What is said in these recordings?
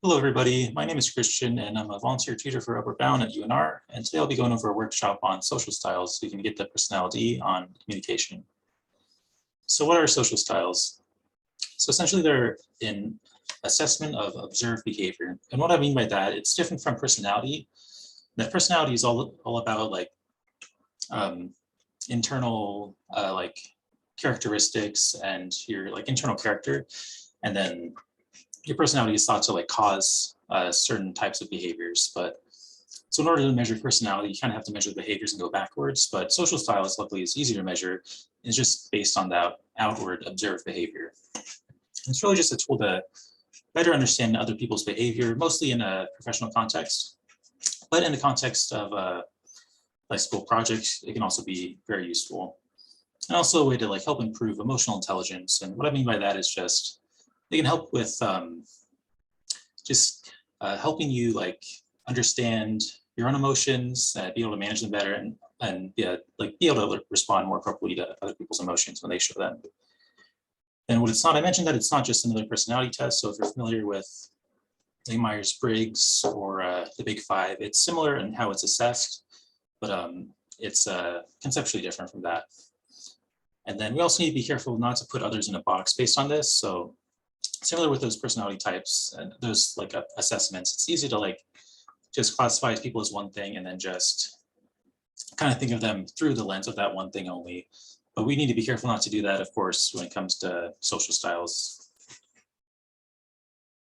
Hello, everybody. My name is Christian, and I'm a volunteer tutor for Upward Bound at UNR. And today I'll be going over a workshop on social styles so you can get the personality on communication. So what are social styles? So essentially they're an assessment of observed behavior. And what I mean by that, it's different from personality. That personality is all about like internal characteristics and your like internal character. And then your personality is thought to like cause certain types of behaviors. But so in order to measure personality, you kind of have to measure the behaviors and go backwards. But social styles, luckily, is easier to measure. It's just based on that outward observed behavior. It's really just a tool to better understand other people's behavior, mostly in a professional context. But in the context of like school projects, it can also be very useful. And also a way to like help improve emotional intelligence. And what I mean by that is just they can help with helping you like understand your own emotions, be able to manage them better, and be able to respond more appropriately to other people's emotions when they show them. And what it's not, I mentioned that it's not just another personality test. So if you're familiar with the Myers-Briggs or the Big Five, it's similar in how it's assessed, but it's conceptually different from that. And then we also need to be careful not to put others in a box based on this. So similar with those personality types and those like assessments, it's easy to like just classify people as one thing and then just kind of think of them through the lens of that one thing only. But we need to be careful not to do that, of course, when it comes to social styles.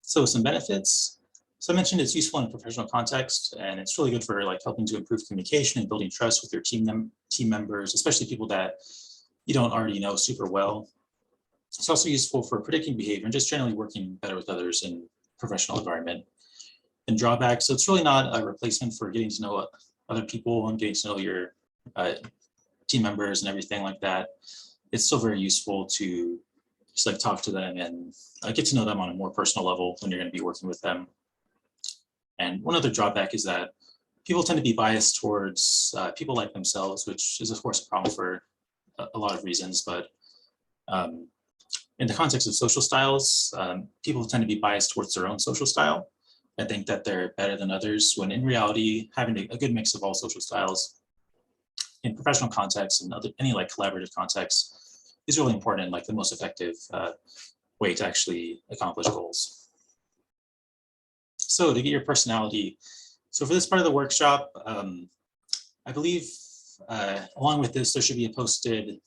So some benefits. So I mentioned it's useful in a professional context, and it's really good for like helping to improve communication and building trust with your team members, especially people that you don't already know super well. It's also useful for predicting behavior and just generally working better with others in professional environment. And drawbacks, so it's really not a replacement for getting to know other people and getting to know your team members and everything like that. It's still very useful to just like talk to them and get to know them on a more personal level when you're going to be working with them. And one other drawback is that people tend to be biased towards people like themselves, which is of course a problem for a lot of reasons, but in the context of social styles, people tend to be biased towards their own social style. I think that they're better than others, when in reality, having a good mix of all social styles in professional contexts and any like collaborative contexts is really important and like the most effective way to actually accomplish goals. So to get your personality, so for this part of the workshop, I believe along with this, there should be a posted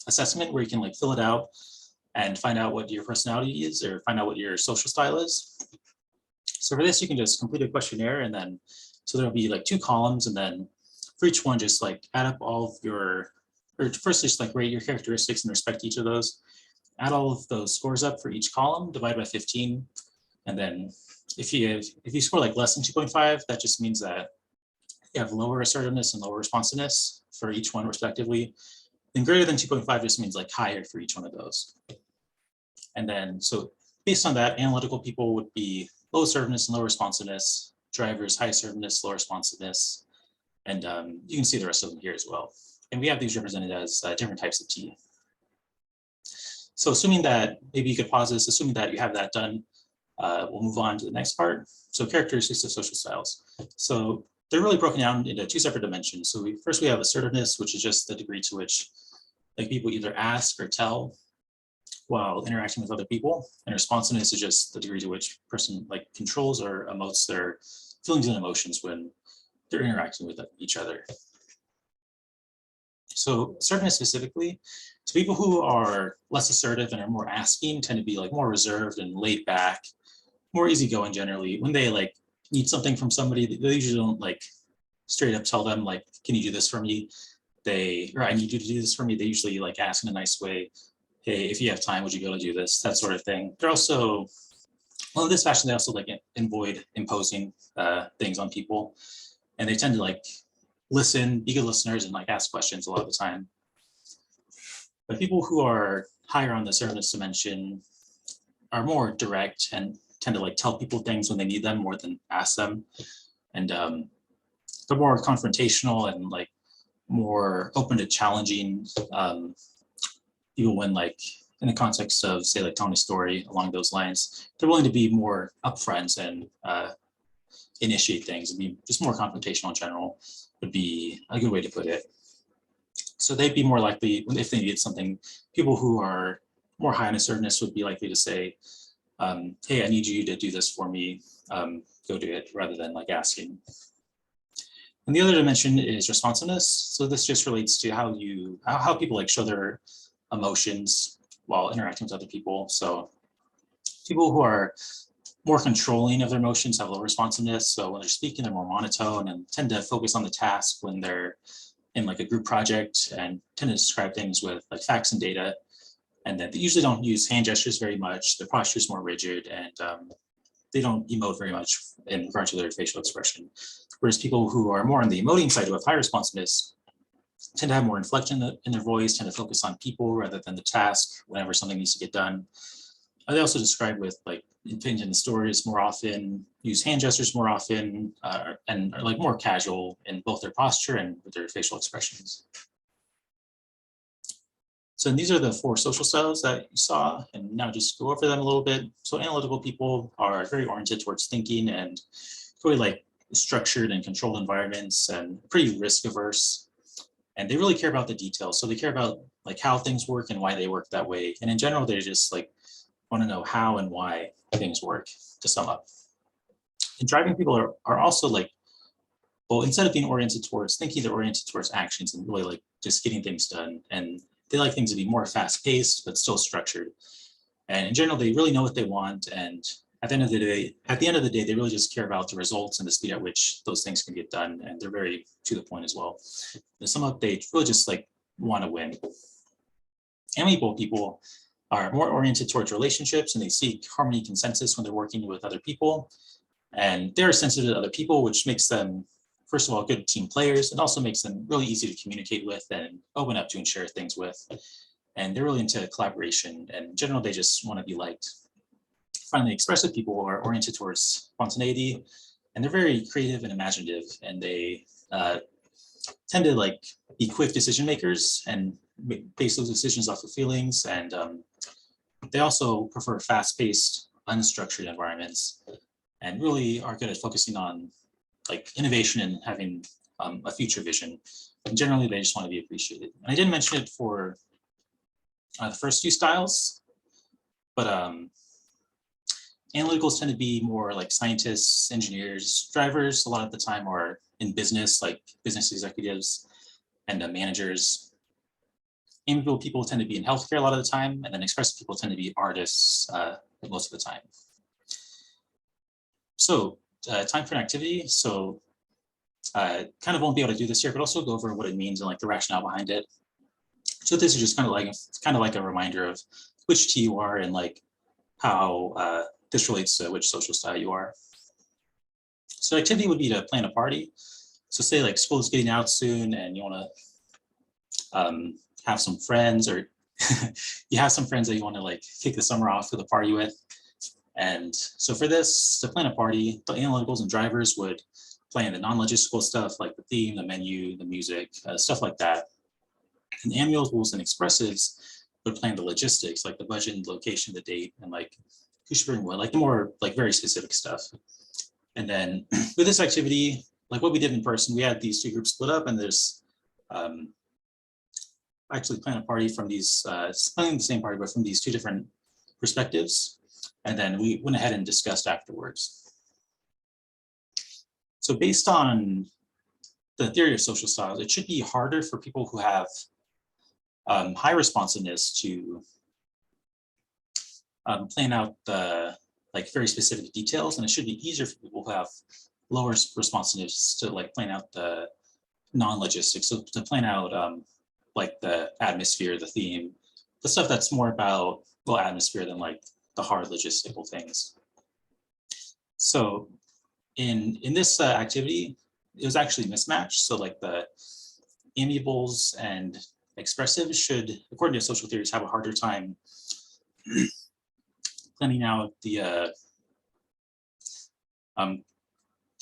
assessment where you can like fill it out and find out what your personality is or find out what your social style is. So for this, you can just complete a questionnaire, and then so there'll be like 2 columns, and then for each one, just like add up all of your, or first just like rate your characteristics and respect each of those. Add all of those scores up for each column, divide by 15, and then if you score like less than 2.5, that just means that you have lower assertiveness and lower responsiveness for each one respectively. And greater than 2.5 just means like higher for each one of those. And then, so based on that, analytical people would be low assertiveness and low responsiveness, drivers, high assertiveness, low responsiveness. And you can see the rest of them here as well. And we have these represented as different types of T. So assuming that, maybe you could pause this, assuming that you have that done, we'll move on to the next part. So characteristics of social styles. So they're really broken down into 2 separate dimensions. So first we have assertiveness, which is just the degree to which like people either ask or tell while interacting with other people. And responsiveness is just the degree to which a person like controls or emotes their feelings and emotions when they're interacting with each other. So assertiveness specifically, so people who are less assertive and are more asking tend to be like more reserved and laid back, more easygoing generally. When they like need something from somebody, they usually don't like straight up tell them like, can you do this for me? Or I need you to do this for me. They usually like ask in a nice way, hey, if you have time, would you be able to do this? That sort of thing. They're also, well, in this fashion, they also like avoid imposing things on people. And they tend to like listen, be good listeners, and like ask questions a lot of the time. But people who are higher on the assertiveness dimension are more direct and tend to like tell people things when they need them more than ask them. And they're more confrontational and like more open to challenging people when like in the context of, say, like telling a story along those lines, they're willing to be more upfront and initiate things and be just more confrontational in general would be a good way to put it. So they'd be more likely, if they needed something, people who are more high on assertiveness would be likely to say, hey, I need you to do this for me, go do it, rather than like asking. And the other dimension is responsiveness. So this just relates to how people like show their emotions while interacting with other people. So people who are more controlling of their emotions have low responsiveness. So when they're speaking, they're more monotone and tend to focus on the task when they're in like a group project and tend to describe things with like facts and data. And then they usually don't use hand gestures very much. Their posture is more rigid and they don't emote very much in regard to their facial expression. Whereas people who are more on the emoting side who have high responsiveness tend to have more inflection in their voice, tend to focus on people rather than the task whenever something needs to get done. They also describe with like opinion in stories more often, use hand gestures more often, and are like more casual in both their posture and with their facial expressions. So these are the 4 social styles that you saw, and now just go over them a little bit. So analytical people are very oriented towards thinking and really like structured and controlled environments and pretty risk averse. And they really care about the details. So they care about like how things work and why they work that way. And in general, they just like want to know how and why things work, to sum up. And driving people are also like, well, instead of being oriented towards thinking, they're oriented towards actions and really like just getting things done. And they like things to be more fast paced, but still structured. And in general, they really know what they want. And at the end of the day, they really just care about the results and the speed at which those things can get done. And they're very to the point as well. To sum up, they really just like want to win. Amiable people are more oriented towards relationships and they seek harmony, consensus when they're working with other people. And they're sensitive to other people, which makes them, first of all, good team players. It also makes them really easy to communicate with and open up to and share things with. And they're really into collaboration. And in general, they just want to be liked. Finally, expressive people are oriented towards spontaneity, and they're very creative and imaginative, and they tend to like be quick decision makers and base those decisions off of feelings. And they also prefer fast-paced, unstructured environments, and really are good at focusing on like innovation and having a future vision. And generally, they just want to be appreciated. And I didn't mention it for the first 2 styles, but analyticals tend to be more like scientists, engineers, drivers. A lot of the time are in business, like business executives and managers. Amiable people tend to be in healthcare a lot of the time, and then expressive people tend to be artists most of the time. So time for an activity. So kind of won't be able to do this here, but also go over what it means and like the rationale behind it. So this is just kind of like a reminder of which T you are and like how this relates to which social style you are. So activity would be to plan a party. So say like school is getting out soon and you want to have some friends, or you have some friends that you want to like kick the summer off with a party with. And so for this, to plan a party, the analyticals and drivers would plan the non-logistical stuff like the theme, the menu, the music, stuff like that. And the amiables and expressives would plan the logistics, like the budget, the location, the date, and like who should bring what, like the more like very specific stuff. And then with this activity, like what we did in person, we had these 2 groups split up, and there's actually plan a party from these, planning the same party, but from these 2 different perspectives. And then we went ahead and discussed afterwards. So based on the theory of social styles, it should be harder for people who have high responsiveness to plan out the like very specific details, and it should be easier for people who have lower responsiveness to like plan out the non-logistics. So to plan out like the atmosphere, the theme, the stuff that's more about atmosphere than like the hard logistical things. So in this activity, it was actually mismatched. So like the amiables and expressives should, according to social theories, have a harder time planning out the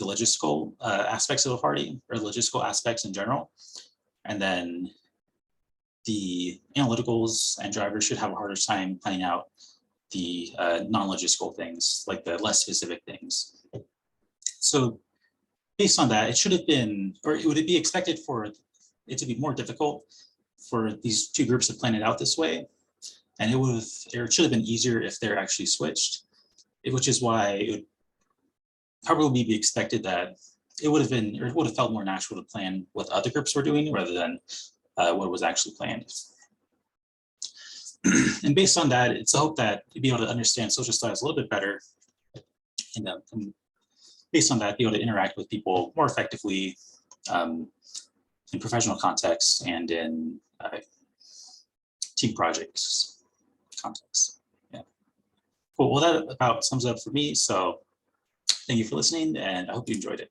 logistical aspects of a party, or logistical aspects in general. And then the analyticals and drivers should have a harder time planning out the non-logistical things, like the less specific things. So based on that, it should have been, or would it be expected for it to be more difficult for these two groups to plan it out this way? And it should have been easier if they're actually switched, which is why it would probably be expected that it would have been, or it would have felt more natural to plan what other groups were doing rather than what was actually planned. And based on that, it's a hope that you'll be able to understand social styles a little bit better, and based on that, be able to interact with people more effectively in professional contexts and in team projects contexts. Yeah. Cool. Well, that about sums it up for me. So thank you for listening, and I hope you enjoyed it.